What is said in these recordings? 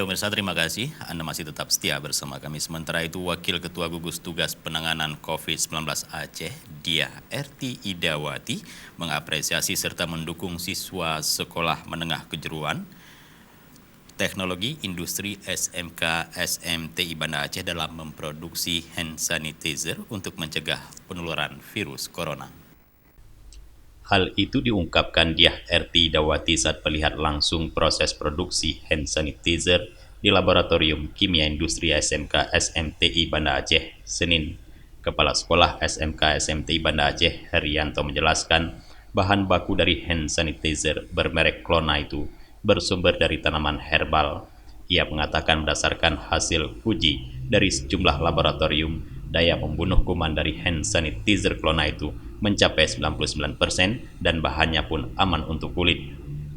Ya pemirsa, terima kasih Anda masih tetap setia bersama kami. Sementara itu, Wakil Ketua Gugus Tugas Penanganan COVID-19 Aceh, Diah Erti Idawati, mengapresiasi serta mendukung siswa Sekolah Menengah Kejuruan Teknologi Industri SMK SMTI Banda Aceh dalam memproduksi hand sanitizer untuk mencegah penularan virus corona. Hal itu diungkapkan Diah Erti Dawati saat melihat langsung proses produksi hand sanitizer di Laboratorium Kimia Industri SMK SMTI Banda Aceh, Senin. Kepala Sekolah SMK SMTI Banda Aceh, Herianto, menjelaskan bahan baku dari hand sanitizer bermerek Klona itu bersumber dari tanaman herbal. Ia mengatakan berdasarkan hasil uji dari sejumlah laboratorium, daya membunuh kuman dari hand sanitizer Klona itu mencapai 99% dan bahannya pun aman untuk kulit.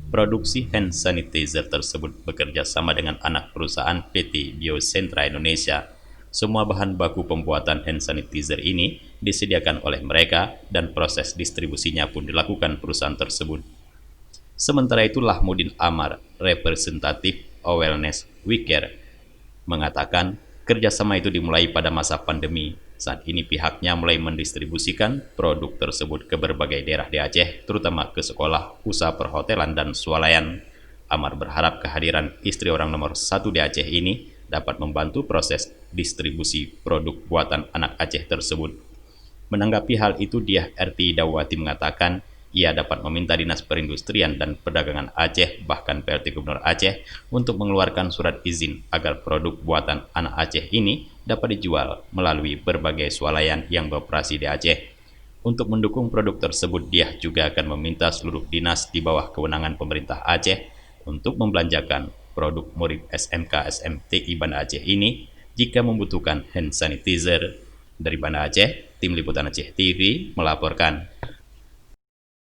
Produksi hand sanitizer tersebut bekerja sama dengan anak perusahaan PT Biosentra Indonesia. Semua bahan baku pembuatan hand sanitizer ini disediakan oleh mereka dan proses distribusinya pun dilakukan perusahaan tersebut. Sementara itu, Lahmudin Amar, representatif Awareness WeCare, mengatakan kerjasama itu dimulai pada masa pandemi. Saat ini pihaknya mulai mendistribusikan produk tersebut ke berbagai daerah di Aceh, terutama ke sekolah, usaha perhotelan, dan swalayan. Amar berharap kehadiran istri orang nomor 1 di Aceh ini dapat membantu proses distribusi produk buatan anak Aceh tersebut. Menanggapi hal itu, Diah Erti Dawati mengatakan ia dapat meminta Dinas Perindustrian dan Perdagangan Aceh, bahkan PLT Gubernur Aceh, untuk mengeluarkan surat izin agar produk buatan anak Aceh ini dapat dijual melalui berbagai swalayan yang beroperasi di Aceh. Untuk mendukung produk tersebut, Diah juga akan meminta seluruh dinas di bawah kewenangan pemerintah Aceh untuk membelanjakan produk murid SMK SMTI Banda Aceh ini jika membutuhkan hand sanitizer. Dari Banda Aceh, Tim Liputan Aceh TV melaporkan.